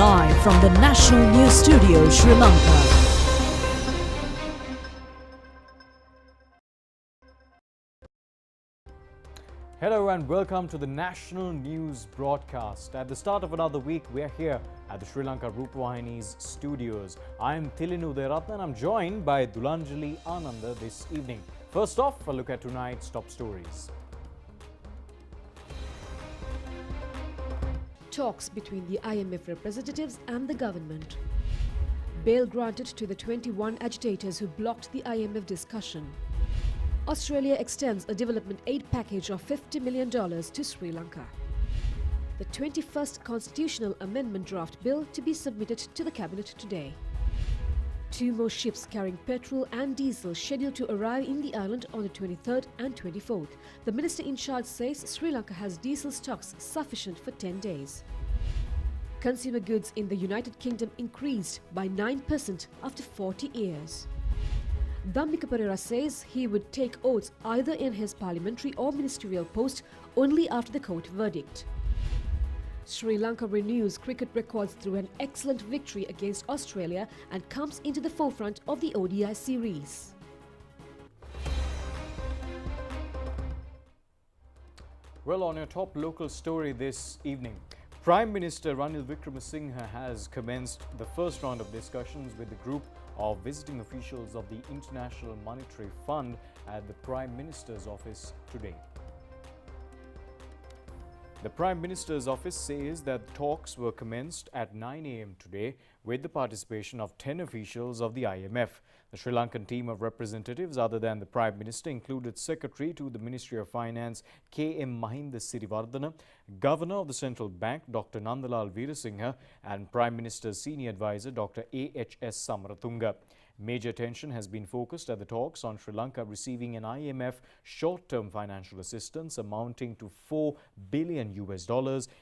live from the National News Studio, Sri Lanka. Hello and welcome to the National News broadcast. At the start of another week, we are here at the Sri Lanka Rupavahini's studios. I am Tilinu Deratna and I'm joined by Dulanjali Ananda this evening. First off, a look at tonight's top stories. Talks between the IMF representatives and the government. Bail granted to the 21 agitators who blocked the IMF discussion. Australia extends a development aid package of $50 million to Sri Lanka. The 21st Constitutional Amendment draft bill to be submitted to the Cabinet today. 2 more ships carrying petrol and diesel scheduled to arrive in the island on the 23rd and 24th. The minister in charge says Sri Lanka has diesel stocks sufficient for 10 days. Consumer goods in the United Kingdom increased by 9% after 40 years. Dhammika Perera says he would take oaths either in his parliamentary or ministerial post only after the court verdict. Sri Lanka renews cricket records through an excellent victory against Australia and comes into the forefront of the ODI series. Well, on your top local story this evening, Prime Minister Ranil Wickremesinghe has commenced the first round of discussions with the group of visiting officials of the International Monetary Fund at the Prime Minister's office today. The Prime Minister's office says that talks were commenced at 9 a.m. today with the participation of 10 officials of the IMF. The Sri Lankan team of representatives other than the Prime Minister included Secretary to the Ministry of Finance K.M. Mahinda Siriwardana, Governor of the Central Bank Dr. Nandalal Veerasinghe and Prime Minister's Senior Advisor Dr. A.H.S. Samaratunga. Major attention has been focused at the talks on Sri Lanka receiving an IMF short-term financial assistance amounting to $4 billion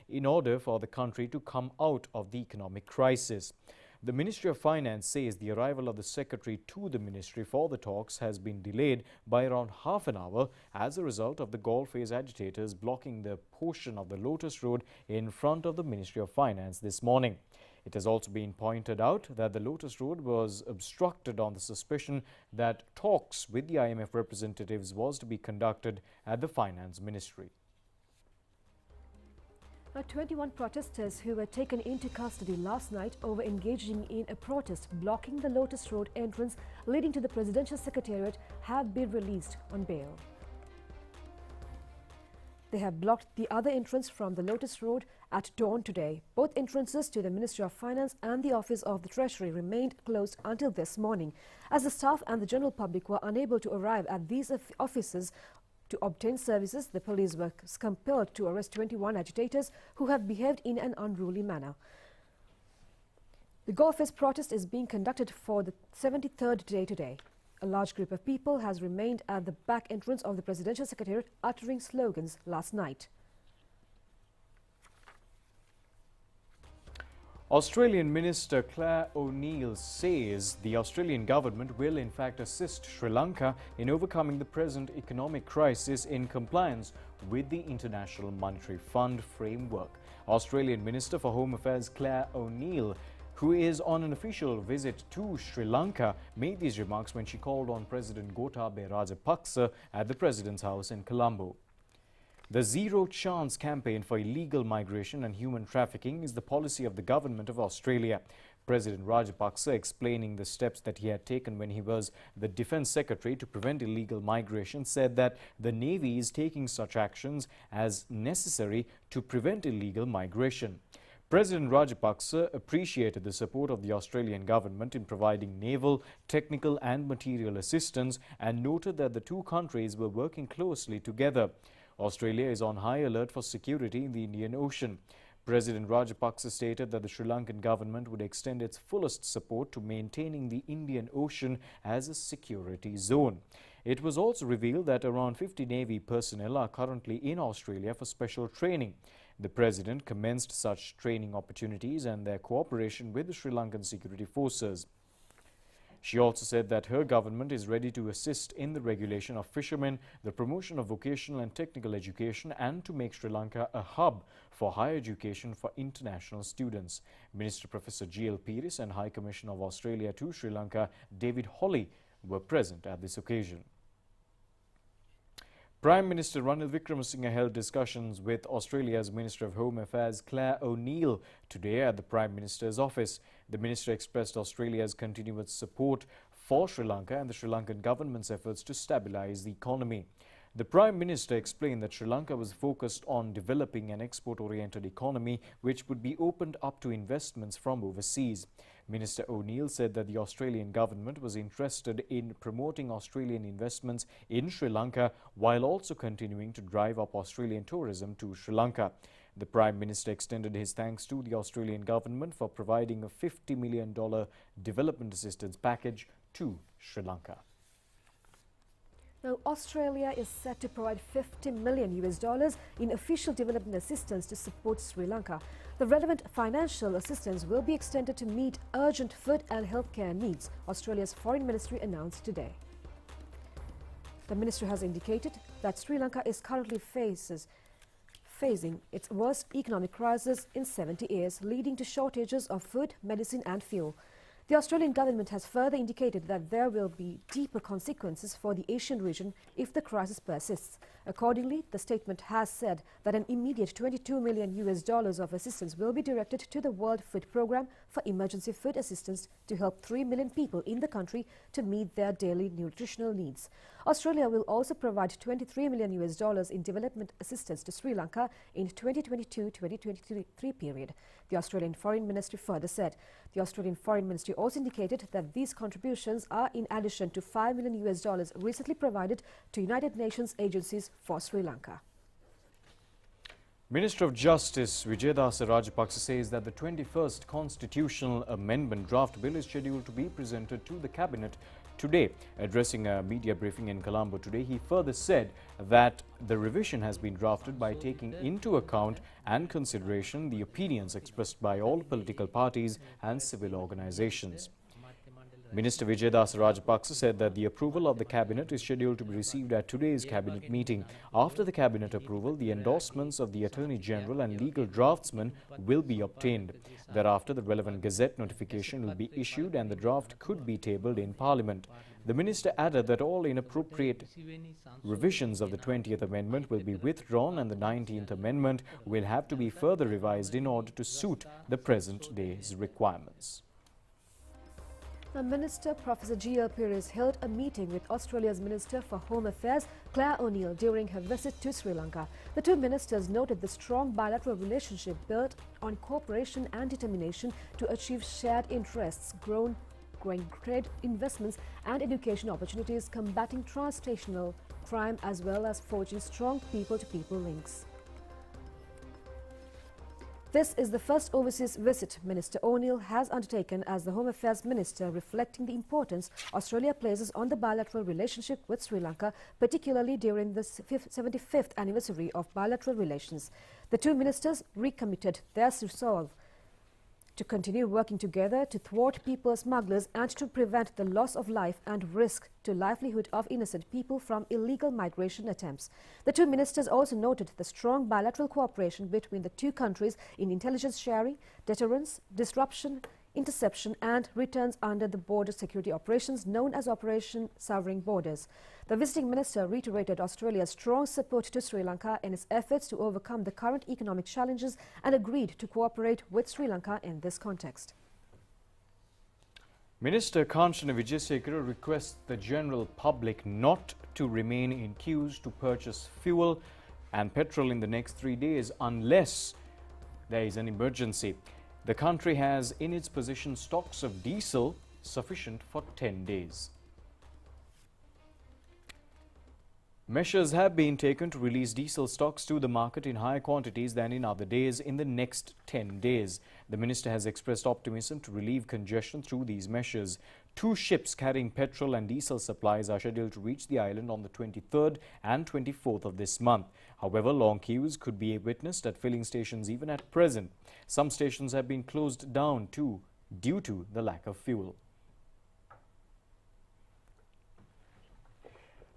in order for the country to come out of the economic crisis. The Ministry of Finance says the arrival of the Secretary to the Ministry for the talks has been delayed by around half an hour as a result of the Galle-Face agitators blocking the portion of the Lotus Road in front of the Ministry of Finance this morning. It has also been pointed out that the Lotus Road was obstructed on the suspicion that talks with the IMF representatives was to be conducted at the Finance Ministry. 21 protesters who were taken into custody last night over engaging in a protest blocking the Lotus Road entrance leading to the Presidential Secretariat have been released on bail. They have blocked the other entrance from the Lotus Road at dawn today. Both entrances to the Ministry of Finance and the Office of the Treasury remained closed until this morning, as the staff and the general public were unable to arrive at these offices to obtain services. The police were compelled to arrest 21 agitators who have behaved in an unruly manner. The Galle-Face protest is being conducted for the 73rd day today. A large group of people has remained at the back entrance of the Presidential Secretariat uttering slogans last night. Australian Minister Claire O'Neill says the Australian government will in fact assist Sri Lanka in overcoming the present economic crisis in compliance with the International Monetary Fund framework. Australian Minister for Home Affairs Claire O'Neill, who is on an official visit to Sri Lanka, made these remarks when she called on President Gotabaya Rajapaksa at the President's house in Colombo. The Zero Chance campaign for illegal migration and human trafficking is the policy of the government of Australia. President Rajapaksa, explaining the steps that he had taken when he was the Defence Secretary to prevent illegal migration, said that the Navy is taking such actions as necessary to prevent illegal migration. President Rajapaksa appreciated the support of the Australian government in providing naval, technical and material assistance and noted that the two countries were working closely together. Australia is on high alert for security in the Indian Ocean. President Rajapaksa stated that the Sri Lankan government would extend its fullest support to maintaining the Indian Ocean as a security zone. It was also revealed that around 50 Navy personnel are currently in Australia for special training. The President commenced such training opportunities and their cooperation with the Sri Lankan security forces. She also said that her government is ready to assist in the regulation of fishermen, the promotion of vocational and technical education, and to make Sri Lanka a hub for higher education for international students. Minister Professor G.L. Peiris and High Commissioner of Australia to Sri Lanka, David Hawley, were present at this occasion. Prime Minister Ranil Wickremesinghe held discussions with Australia's Minister of Home Affairs Claire O'Neill today at the Prime Minister's office. The minister expressed Australia's continuous support for Sri Lanka and the Sri Lankan government's efforts to stabilise the economy. The Prime Minister explained that Sri Lanka was focused on developing an export-oriented economy which would be opened up to investments from overseas. Minister O'Neill said that the Australian government was interested in promoting Australian investments in Sri Lanka while also continuing to drive up Australian tourism to Sri Lanka. The Prime Minister extended his thanks to the Australian government for providing a $50 million development assistance package to Sri Lanka. Now, Australia is set to provide $50 million in official development assistance to support Sri Lanka. The relevant financial assistance will be extended to meet urgent food and healthcare needs, Australia's Foreign Ministry announced today. The ministry has indicated that Sri Lanka is currently facing its worst economic crisis in 70 years, leading to shortages of food, medicine and fuel. The Australian government has further indicated that there will be deeper consequences for the Asian region if the crisis persists. Accordingly, the statement has said that an immediate $22 million of assistance will be directed to the World Food Programme for emergency food assistance to help 3 million people in the country to meet their daily nutritional needs. Australia will also provide $23 million in development assistance to Sri Lanka in 2022-2023 period. The Australian Foreign Ministry further said. The Australian Foreign Ministry also indicated that these contributions are in addition to $5 million recently provided to United Nations agencies for Sri Lanka. Minister of Justice Vijayadasa Rajapaksa says that the 21st Constitutional Amendment draft bill is scheduled to be presented to the Cabinet today. Addressing a media briefing in Colombo today, he further said that the revision has been drafted by taking into account and consideration the opinions expressed by all political parties and civil organizations. Minister Vijayadasa Rajapaksa said that the approval of the Cabinet is scheduled to be received at today's Cabinet meeting. After the Cabinet approval, the endorsements of the Attorney General and legal draftsmen will be obtained. Thereafter, the relevant Gazette notification will be issued and the draft could be tabled in Parliament. The Minister added that all inappropriate revisions of the 20th Amendment will be withdrawn and the 19th Amendment will have to be further revised in order to suit the present day's requirements. The Minister, Professor G.L. Peiris, held a meeting with Australia's Minister for Home Affairs, Claire O'Neill, during her visit to Sri Lanka. The two ministers noted the strong bilateral relationship built on cooperation and determination to achieve shared interests, growing trade, investments and education opportunities, combating transnational crime as well as forging strong people-to-people links. This is the first overseas visit Minister O'Neill has undertaken as the Home Affairs Minister, reflecting the importance Australia places on the bilateral relationship with Sri Lanka, particularly during the 75th anniversary of bilateral relations. The two ministers recommitted their resolve to continue working together to thwart people smugglers and to prevent the loss of life and risk to livelihood of innocent people from illegal migration attempts. The two ministers also noted the strong bilateral cooperation between the two countries in intelligence sharing, deterrence, disruption, interception and returns under the border security operations known as Operation Sovereign Borders. The visiting minister reiterated Australia's strong support to Sri Lanka in its efforts to overcome the current economic challenges and agreed to cooperate with Sri Lanka in this context. Minister Kanchana Wijesekara requests the general public not to remain in queues to purchase fuel and petrol in the next 3 days unless there is an emergency. The country has in its possession stocks of diesel sufficient for 10 days. Measures have been taken to release diesel stocks to the market in higher quantities than in other days in the next 10 days. The minister has expressed optimism to relieve congestion through these measures. 2 ships carrying petrol and diesel supplies are scheduled to reach the island on the 23rd and 24th of this month. However, long queues could be witnessed at filling stations even at present. Some stations have been closed down too due to the lack of fuel.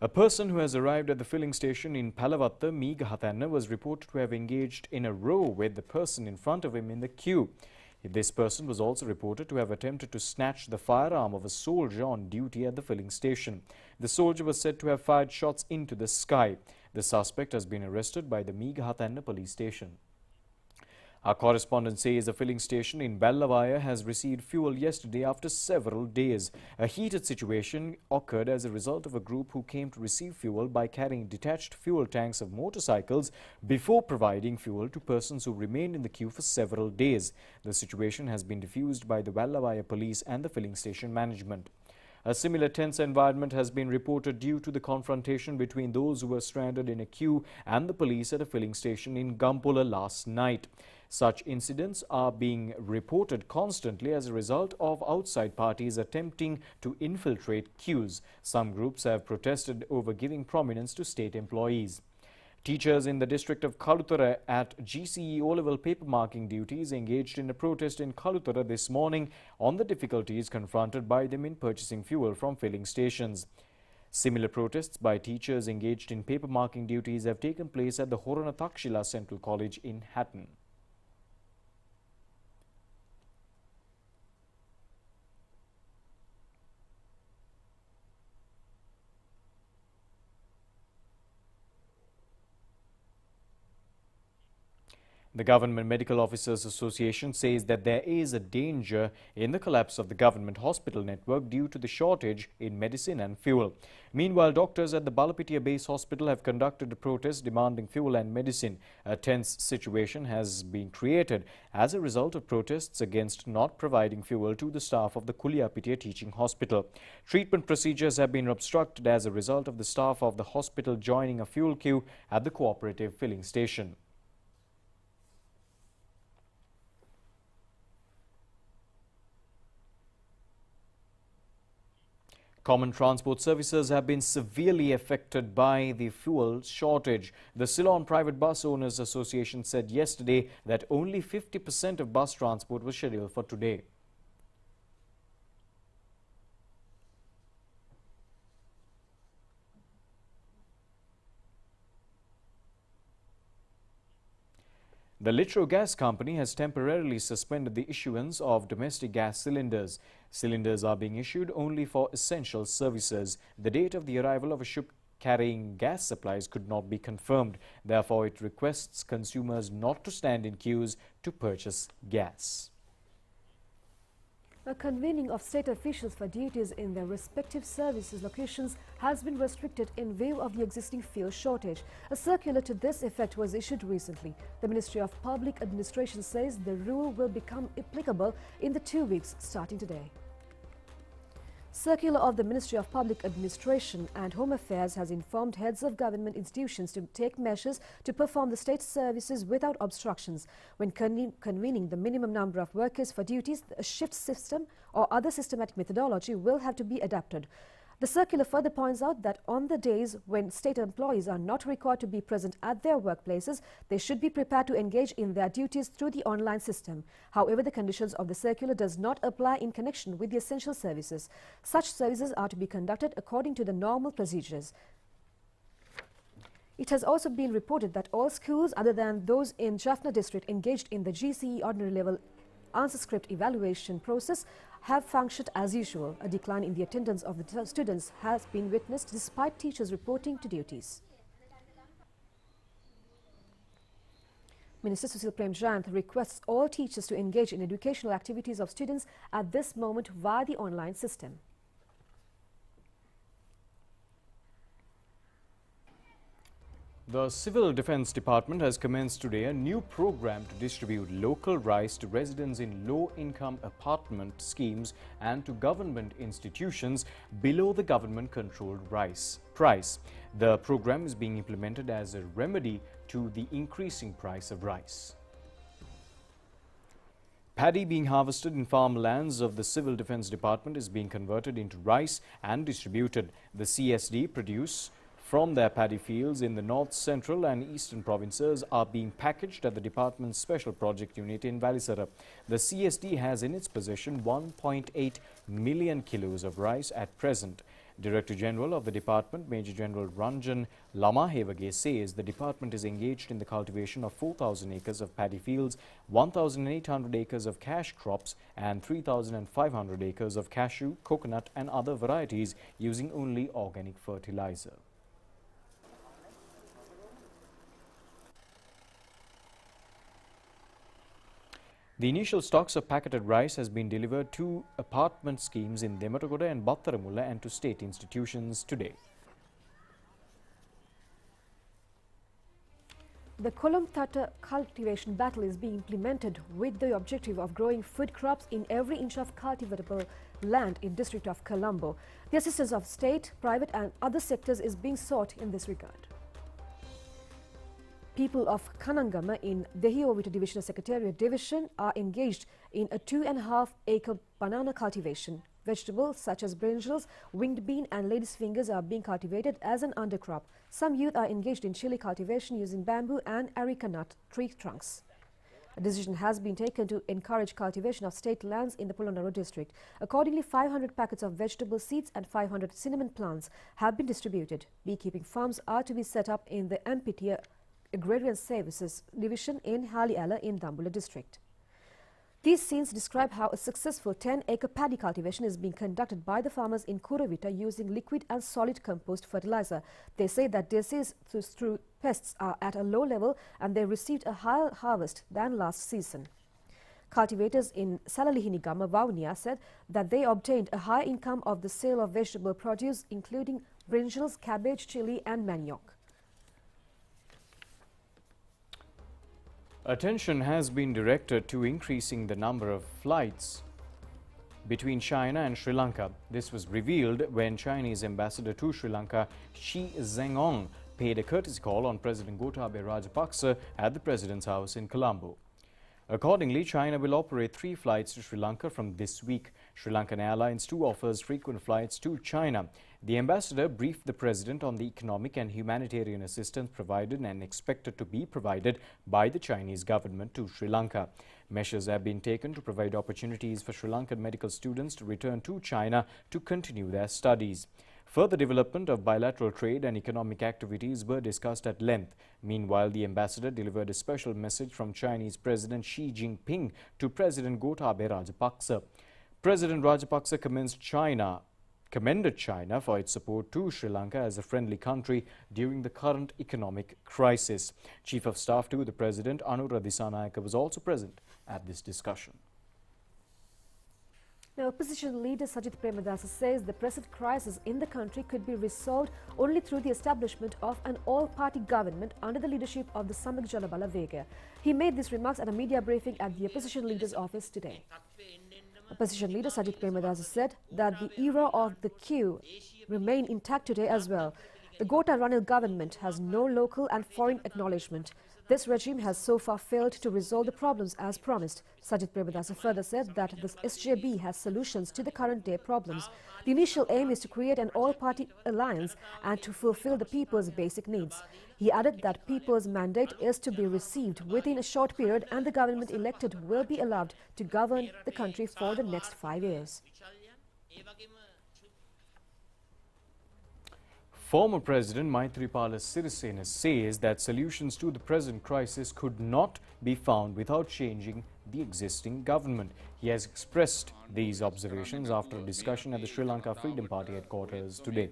A person who has arrived at the filling station in Palavatta, Meegahatanna, was reported to have engaged in a row with the person in front of him in the queue. This person was also reported to have attempted to snatch the firearm of a soldier on duty at the filling station. The soldier was said to have fired shots into the sky. The suspect has been arrested by the Meegahatanna police station. Our correspondent says the filling station in Bellavaya has received fuel yesterday after several days. A heated situation occurred as a result of a group who came to receive fuel by carrying detached fuel tanks of motorcycles before providing fuel to persons who remained in the queue for several days. The situation has been diffused by the Bellavaya police and the filling station management. A similar tense environment has been reported due to the confrontation between those who were stranded in a queue and the police at a filling station in Gampola last night. Such incidents are being reported constantly as a result of outside parties attempting to infiltrate queues. Some groups have protested over giving prominence to state employees. Teachers in the district of Kalutara at GCE O-level paper marking duties engaged in a protest in Kalutara this morning on the difficulties confronted by them in purchasing fuel from filling stations. Similar protests by teachers engaged in paper marking duties have taken place at the Horana Takshila Central College in Hatton. The Government Medical Officers Association says that there is a danger in the collapse of the government hospital network due to the shortage in medicine and fuel. Meanwhile, doctors at the Balapitia Base Hospital have conducted a protest demanding fuel and medicine. A tense situation has been created as a result of protests against not providing fuel to the staff of the Kuliapitia Teaching Hospital. Treatment procedures have been obstructed as a result of the staff of the hospital joining a fuel queue at the cooperative filling station. Common transport services have been severely affected by the fuel shortage. The Ceylon Private Bus Owners Association said yesterday that only 50% of bus transport was scheduled for today. The Litro Gas Company has temporarily suspended the issuance of domestic gas cylinders. Cylinders are being issued only for essential services. The date of the arrival of a ship carrying gas supplies could not be confirmed. Therefore, it requests consumers not to stand in queues to purchase gas. A convening of state officials for duties in their respective services locations has been restricted in view of the existing fuel shortage. A circular to this effect was issued recently. The Ministry of Public Administration says the rule will become applicable in the 2 weeks starting today. Circular of the Ministry of Public Administration and Home Affairs has informed heads of government institutions to take measures to perform the state services without obstructions. When convening the minimum number of workers for duties, a shift system or other systematic methodology will have to be adapted. The circular further points out that on the days when state employees are not required to be present at their workplaces, they should be prepared to engage in their duties through the online system. However, the conditions of the circular does not apply in connection with the essential services. Such services are to be conducted according to the normal procedures. It has also been reported that all schools other than those in Jaffna district engaged in the GCE ordinary level answer script evaluation process have functioned as usual. A decline in the attendance of the students has been witnessed despite teachers reporting to duties. Minister Sushil Premjanth requests all teachers to engage in educational activities of students at this moment via the online system. The Civil Defence Department has commenced today a new program to distribute local rice to residents in low-income apartment schemes and to government institutions below the government-controlled rice price. The program is being implemented as a remedy to the increasing price of rice. Paddy being harvested in farmlands of the Civil Defence Department is being converted into rice and distributed. The CSD produce from their paddy fields in the north, central and eastern provinces are being packaged at the department's special project unit in Valisara. The CSD has in its possession 1.8 million kilos of rice at present. Director General of the department, Major General Ranjan Lamahevage, says the department is engaged in the cultivation of 4,000 acres of paddy fields, 1,800 acres of cash crops and 3,500 acres of cashew, coconut and other varieties using only organic fertilizer. The initial stocks of packeted rice has been delivered to apartment schemes in Dematagoda and Battaramulla and to state institutions today. The Kolam-Thata cultivation battle is being implemented with the objective of growing food crops in every inch of cultivatable land in district of Colombo. The assistance of state, private and other sectors is being sought in this regard. People of Kanangama in Dehiovita Divisional Secretariat Division are engaged in a 2.5-acre banana cultivation. Vegetables such as brinjals, winged bean and lady's fingers are being cultivated as an undercrop. Some youth are engaged in chili cultivation using bamboo and areca nut tree trunks. A decision has been taken to encourage cultivation of state lands in the Polonnaruwa district. Accordingly, 500 packets of vegetable seeds and 500 cinnamon plants have been distributed. Beekeeping farms are to be set up in the MPT Agrarian Services Division in Haliala in Dambulla district. These scenes describe how a successful 10-acre paddy cultivation is being conducted by the farmers in Kuravita using liquid and solid compost fertilizer. They say that disease through pests are at a low level and they received a higher harvest than last season. Cultivators in Salalihinigama, Vavuniya said that they obtained a high income of the sale of vegetable produce including brinjals, cabbage, chili and manioc. Attention has been directed to increasing the number of flights between China and Sri Lanka. This was revealed when Chinese ambassador to Sri Lanka, Shi Zhengong, paid a courtesy call on President Gotabaya Rajapaksa at the President's house in Colombo. Accordingly, China will operate 3 flights to Sri Lanka from this week. Sri Lankan Airlines too offers frequent flights to China. The ambassador briefed the President on the economic and humanitarian assistance provided and expected to be provided by the Chinese government to Sri Lanka. Measures have been taken to provide opportunities for Sri Lankan medical students to return to China to continue their studies. Further development of bilateral trade and economic activities were discussed at length. Meanwhile, the ambassador delivered a special message from Chinese President Xi Jinping to President Gotabaya Rajapaksa. President Rajapaksa commended China for its support to Sri Lanka as a friendly country during the current economic crisis. Chief of Staff to the President, Anura Disanayake, was also present at this discussion. Now, opposition leader Sajith Premadasa says the present crisis in the country could be resolved only through the establishment of an all-party government under the leadership of the Samag Jalabala Vega. He made these remarks at a media briefing at the opposition leader's office today. Opposition leader Sajith Premadasa said that the era of the queue remain intact today as well. The Gota Ranil government has no local and foreign acknowledgement. This regime has so far failed to resolve the problems as promised. Sajith Premadasa further said that the SJB has solutions to the current day problems. The initial aim is to create an all-party alliance and to fulfill the people's basic needs. He added that people's mandate is to be received within a short period and the government elected will be allowed to govern the country for the next 5 years. Former President Maithripala Sirisena says that solutions to the present crisis could not be found without changing the existing government. He has expressed these observations after a discussion at the Sri Lanka Freedom Party headquarters today.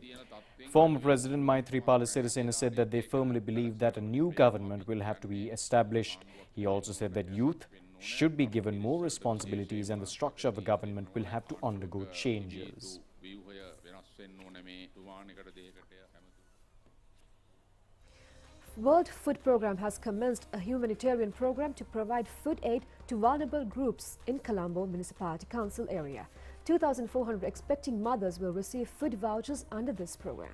Former President Maithripala Sirisena said that they firmly believe that a new government will have to be established. He also said that youth should be given more responsibilities and the structure of the government will have to undergo changes. World Food Programme has commenced a humanitarian program to provide food aid to vulnerable groups in Colombo Municipality Council area. 2,400 expecting mothers will receive food vouchers under this program.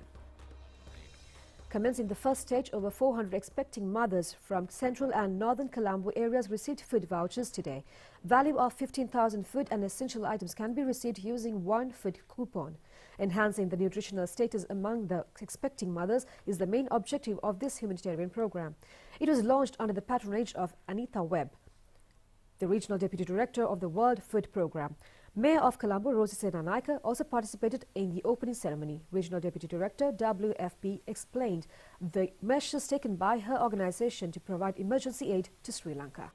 Commencing the first stage, over 400 expecting mothers from central and northern Colombo areas received food vouchers today. Value of 15,000 food and essential items can be received using one food coupon. Enhancing the nutritional status among the expecting mothers is the main objective of this humanitarian program. It was launched under the patronage of Anita Webb, the Regional Deputy Director of the World Food Programme. Mayor of Colombo, Rosie Senanaika, also participated in the opening ceremony. Regional Deputy Director, WFP, explained the measures taken by her organization to provide emergency aid to Sri Lanka.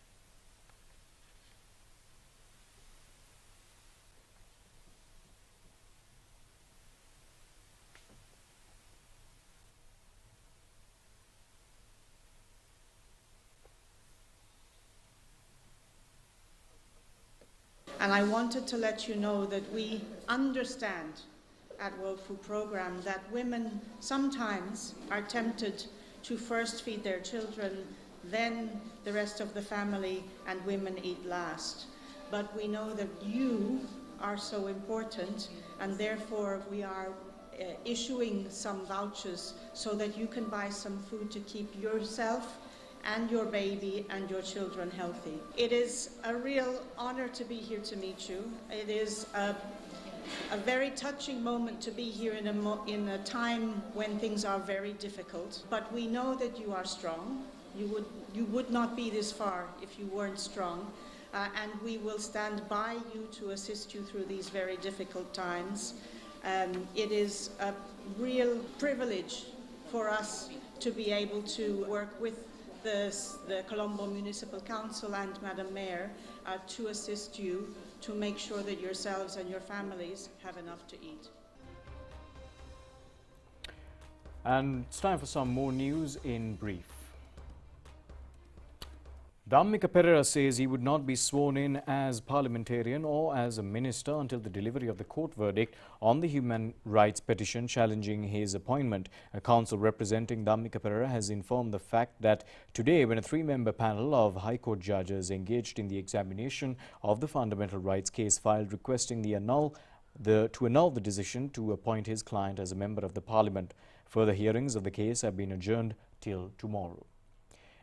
And I wanted to let you know that we understand at World Food Programme that women sometimes are tempted to first feed their children, then the rest of the family, and women eat last. But we know that you are so important, and therefore we are issuing some vouchers so that you can buy some food to keep yourself and your baby and your children healthy. It is a real honor to be here to meet you. It is a very touching moment to be here in a time when things are very difficult. But we know that you are strong. You would not be this far if you weren't strong. And we will stand by you to assist you through these very difficult times. It is a real privilege for us to be able to work with the Colombo Municipal Council and Madam Mayor to assist you to make sure that yourselves and your families have enough to eat. And it's time for some more news in brief. Dhammika Perera says he would not be sworn in as parliamentarian or as a minister until the delivery of the court verdict on the human rights petition challenging his appointment. A council representing Dhammika Perera has informed the fact that today, when a three-member panel of High Court judges engaged in the examination of the fundamental rights case filed requesting to annul the decision to appoint his client as a member of the parliament. Further hearings of the case have been adjourned till tomorrow.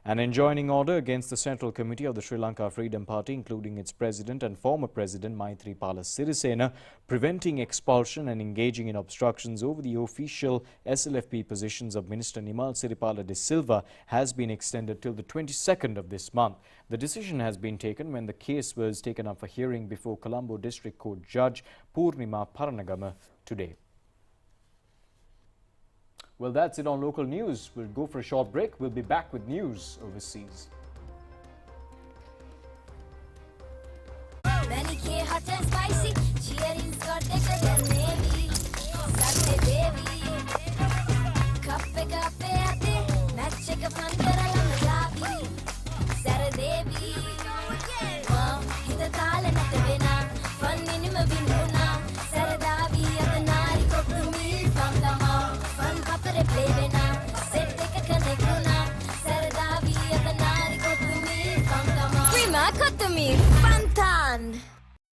An enjoining order against the Central Committee of the Sri Lanka Freedom Party, including its president and former president Maithripala Sirisena, preventing expulsion and engaging in obstructions over the official SLFP positions of Minister Nimal Siripala de Silva, has been extended till the 22nd of this month. The decision has been taken when the case was taken up for hearing before Colombo District Court Judge Purnima Paranagama today. Well, that's it on local news. We'll go for a short break. We'll be back with news overseas.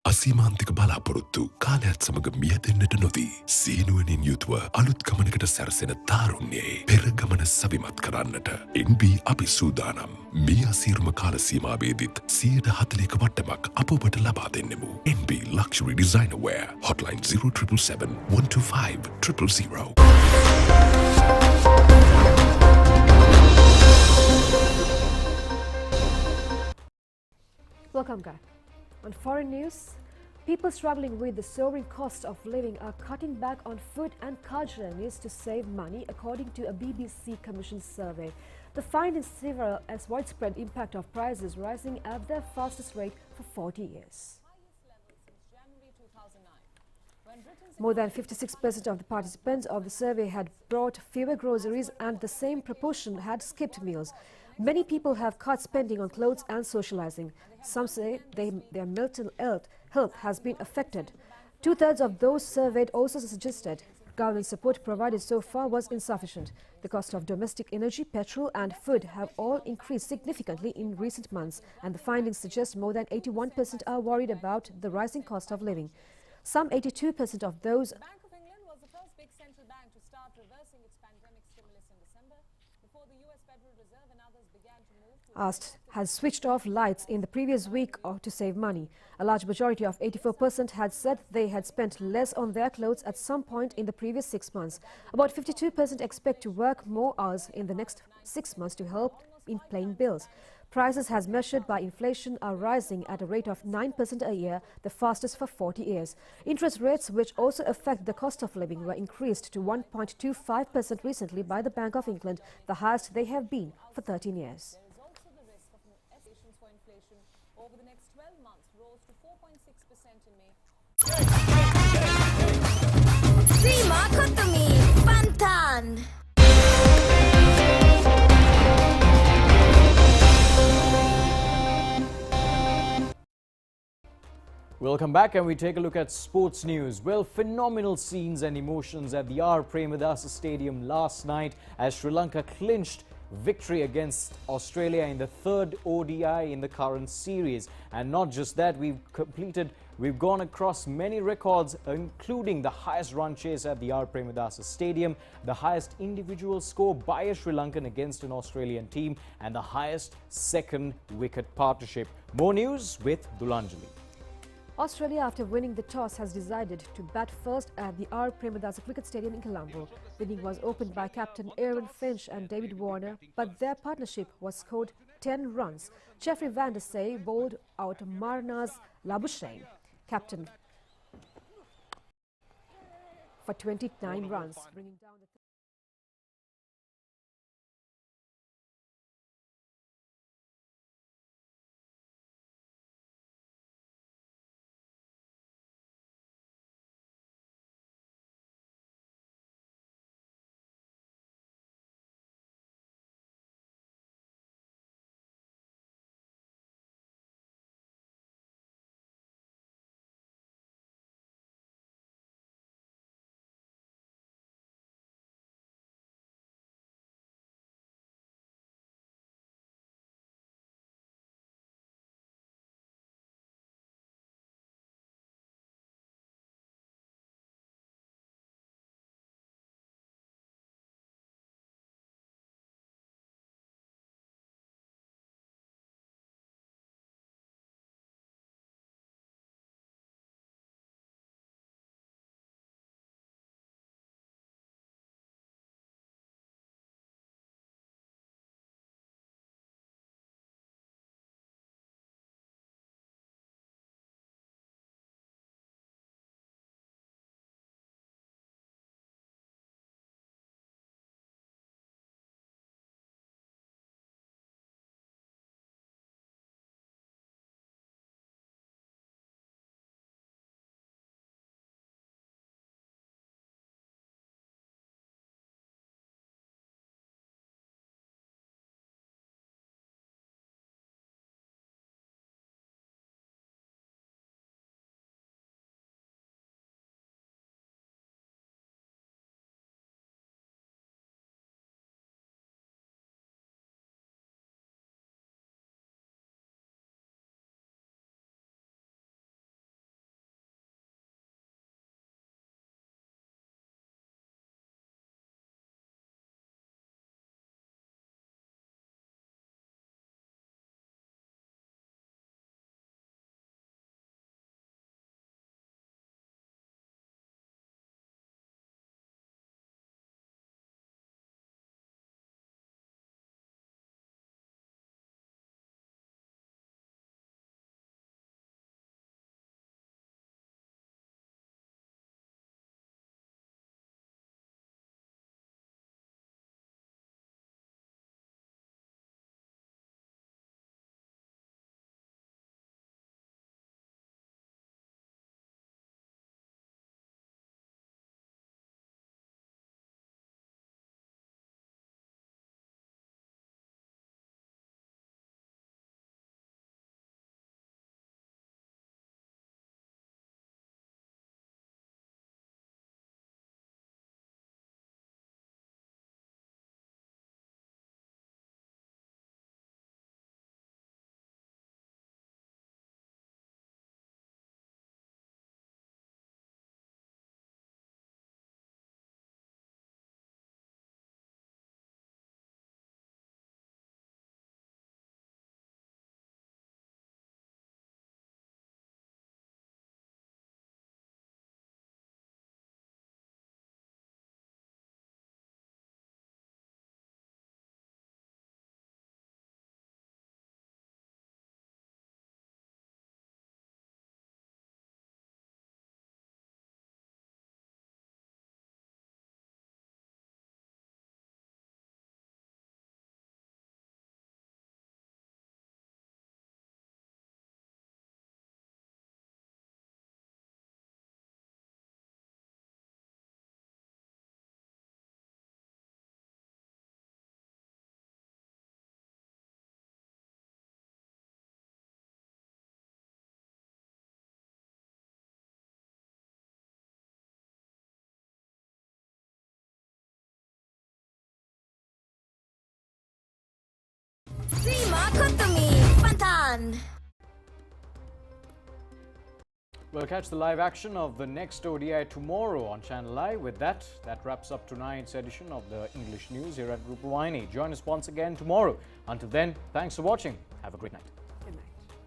අසීමාන්තික බලාපොරොත්තු කාලයත් සමග මියදෙන්නට නොදී සීනුවනින් යුතුව අලුත් ගමනකට සැරසෙන තාරුණ්‍යයේ පෙර ගමන සවිමත් කරන්නට NB අපි සූදානම්. මේ අසීරුම කාල සීමාවේදීත් 140ක වට්ටමක් අප ඔබට ලබා දෙන්නෙමු. NB Luxury Designer Wear Hotline 0777 125 000. Welcome back. On foreign news, people struggling with the soaring cost of living are cutting back on food and car journeys to save money, according to a BBC commissioned survey. The findings several as widespread impact of prices rising at their fastest rate for 40 years. More than 56% of the participants of the survey had brought fewer groceries, and the same proportion had skipped meals. Many people have cut spending on clothes and socializing. Some say their mental health has been affected. Two-thirds of those surveyed also suggested government support provided so far was insufficient. The cost of domestic energy, petrol and food have all increased significantly in recent months, and the findings suggest more than 81% are worried about the rising cost of living. Some 82% of those Bank of England was the first big central bank to start reversing its pandemic stimulus in December, before the US Federal Reserve and others began to move to has switched off lights in the previous week to save money. A large majority of 84% had said they had spent less on their clothes at some point in the previous 6 months. About 52% expect to work more hours in the next 6 months to help in paying bills. Prices as measured by inflation are rising at a rate of 9% a year, the fastest for 40 years. Interest rates, which also affect the cost of living, were increased to 1.25% recently by the Bank of England, the highest they have been for 13 years. There is also the risk of expectations for inflation over the next 12 months rose to 4.6% in May. Prima Kotami Pantan. Welcome back, and we take a look at sports news. Well, phenomenal scenes and emotions at the R. Premadasa Stadium last night as Sri Lanka clinched victory against Australia in the third ODI in the current series. And not just that, we've gone across many records, including the highest run chase at the R. Premadasa Stadium, the highest individual score by a Sri Lankan against an Australian team, and the highest second wicket partnership. More news with Dulanjali. Australia, after winning the toss, has decided to bat first at the R. Premadasa Cricket Stadium in Colombo. The innings was opened by captain Aaron Finch and David Warner, but their partnership was scored 10 runs. Jeffrey Van der Say bowled out Marnaz Labuschagne, captain, for 29 runs, bringing down the We'll catch the live action of the next ODI tomorrow on Channel I. With that wraps up tonight's edition of the English News here at Rupavahini. Join us once again tomorrow. Until then, thanks for watching. Have a great night.